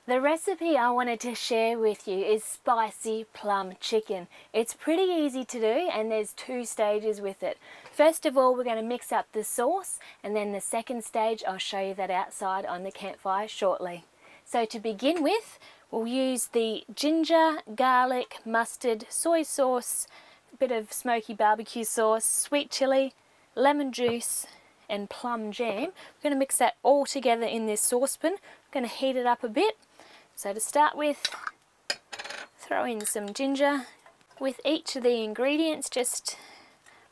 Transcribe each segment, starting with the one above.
The recipe I wanted to share with you is spicy plum chicken. It's pretty easy to do and there's 2 stages with it. First of all, we're going to mix up the sauce, and then the second stage I'll show you that outside on the campfire shortly. So to begin with, we'll use the ginger, garlic, mustard, soy sauce, a bit of smoky barbecue sauce, sweet chili, lemon juice and plum jam. We're going to mix that all together in this saucepan. We're going to heat it up a bit. So to start with, throw in some ginger. With each of the ingredients, just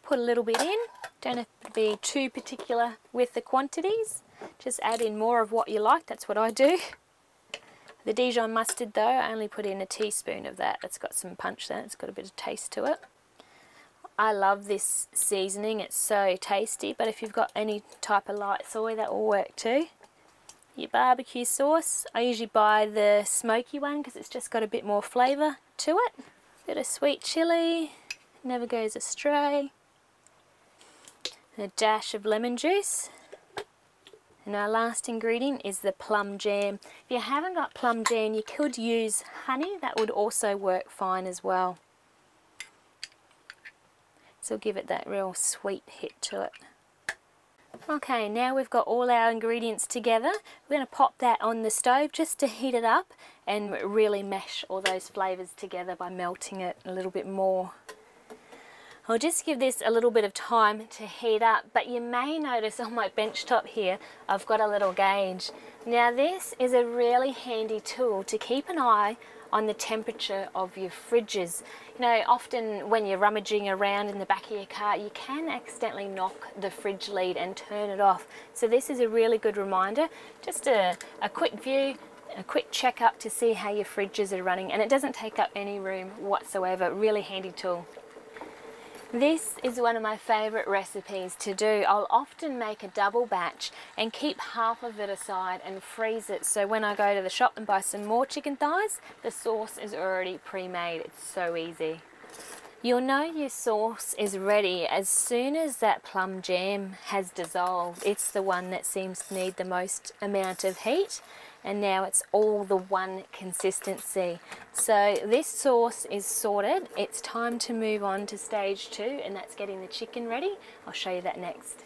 put a little bit in. Don't have to be too particular with the quantities. Just add in more of what you like, that's what I do. The Dijon mustard though, I only put in a teaspoon of that. It's got some punch there, it's got a bit of taste to it. I love this seasoning, it's so tasty, but if you've got any type of light soy, that will work too. Your barbecue sauce, I usually buy the smoky one because it's just got a bit more flavour to it. Bit of sweet chilli, never goes astray. A dash of lemon juice. And our last ingredient is the plum jam. If you haven't got plum jam, you could use honey, that would also work fine as well. So give it that real sweet hit to it. Okay, now we've got all our ingredients together. We're going to pop that on the stove just to heat it up and really mash all those flavours together by melting it a little bit more. I'll just give this a little bit of time to heat up, but you may notice on my bench top here I've got a little gauge. Now this is a really handy tool to keep an eye on the temperature of your fridges. You know, often when you're rummaging around in the back of your car, you can accidentally knock the fridge lid and turn it off. So this is a really good reminder, just a quick view, a quick check up to see how your fridges are running, and it doesn't take up any room whatsoever. Really handy tool. This is one of my favourite recipes to do. I'll often make a double batch and keep half of it aside and freeze it, so when I go to the shop and buy some more chicken thighs, the sauce is already pre-made. It's so easy. You'll know your sauce is ready as soon as that plum jam has dissolved. It's the one that seems to need the most amount of heat, and now it's all the one consistency. So this sauce is sorted. It's time to move on to stage 2, and that's getting the chicken ready. I'll show you that next.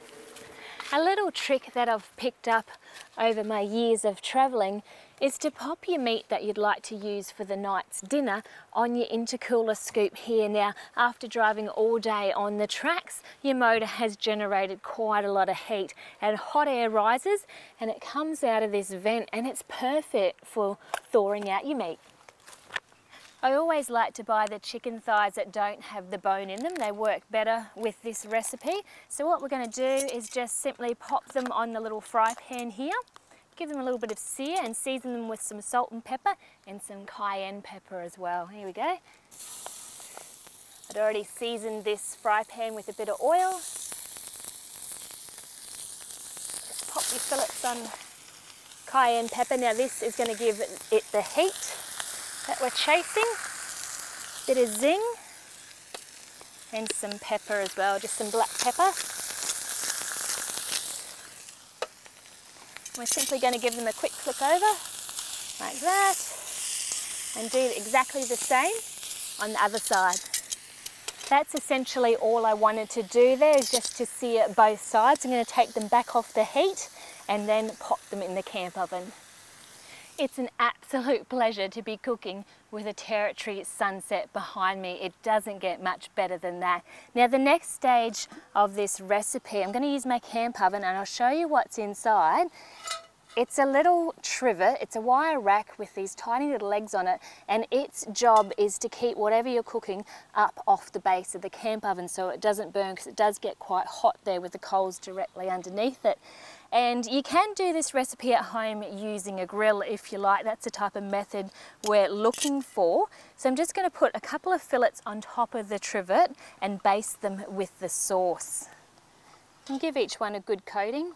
A little trick that I've picked up over my years of travelling is to pop your meat that you'd like to use for the night's dinner on your intercooler scoop here. Now, after driving all day on the tracks, your motor has generated quite a lot of heat and hot air rises and it comes out of this vent, and it's perfect for thawing out your meat. I always like to buy the chicken thighs that don't have the bone in them. They work better with this recipe. So what we're going to do is just simply pop them on the little fry pan here. Give them a little bit of sear and season them with some salt and pepper and some cayenne pepper as well. Here we go. I'd already seasoned this fry pan with a bit of oil. Just pop your fillets on cayenne pepper. Now this is going to give it the heat that we're chasing. Bit of zing and some pepper as well, just some black pepper. We're simply going to give them a quick flick over, like that, and do exactly the same on the other side. That's essentially all I wanted to do there, is just to sear both sides. I'm going to take them back off the heat and then pop them in the camp oven. It's an absolute pleasure to be cooking with a territory sunset behind me. It doesn't get much better than that. Now the next stage of this recipe, I'm going to use my camp oven and I'll show you what's inside. It's a little trivet, it's a wire rack with these tiny little legs on it, and its job is to keep whatever you're cooking up off the base of the camp oven so it doesn't burn, because it does get quite hot there with the coals directly underneath it. And you can do this recipe at home using a grill if you like. That's the type of method we're looking for. So I'm just going to put a couple of fillets on top of the trivet and baste them with the sauce. And give each one a good coating.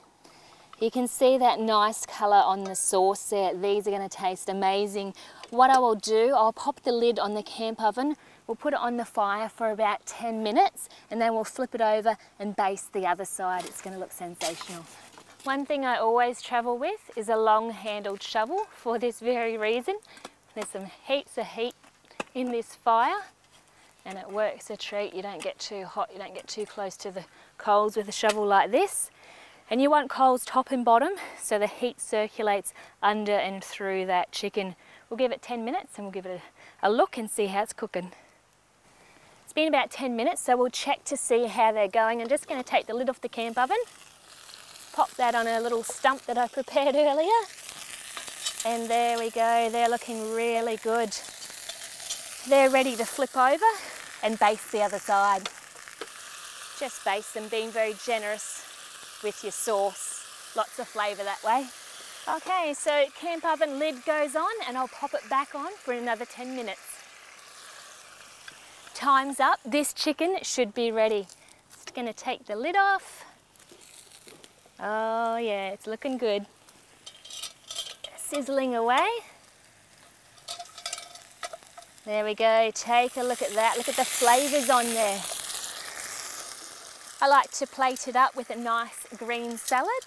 You can see that nice colour on the sauce there. These are going to taste amazing. What I will do, I'll pop the lid on the camp oven. We'll put it on the fire for about 10 minutes and then we'll flip it over and baste the other side. It's going to look sensational. One thing I always travel with is a long-handled shovel for this very reason. There's some heaps of heat in this fire and it works a treat. You don't get too hot, you don't get too close to the coals with a shovel like this. And you want coals top and bottom so the heat circulates under and through that chicken. We'll give it 10 minutes and we'll give it a look and see how it's cooking. It's been about 10 minutes, so we'll check to see how they're going. I'm just going to take the lid off the camp oven, pop that on a little stump that I prepared earlier. And there we go, they're looking really good. They're ready to flip over and baste the other side. Just baste them, being very generous with your sauce. Lots of flavour that way. Okay, so camp oven lid goes on and I'll pop it back on for another 10 minutes. Time's up. This chicken should be ready. Just going to take the lid off. Oh yeah, it's looking good. Sizzling away. There we go. Take a look at that. Look at the flavours on there. I like to plate it up with a nice green salad.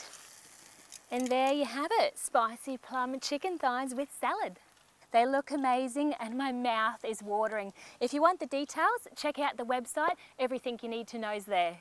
And there you have it, spicy plum and chicken thighs with salad. They look amazing and my mouth is watering. If you want the details, check out the website. Everything you need to know is there.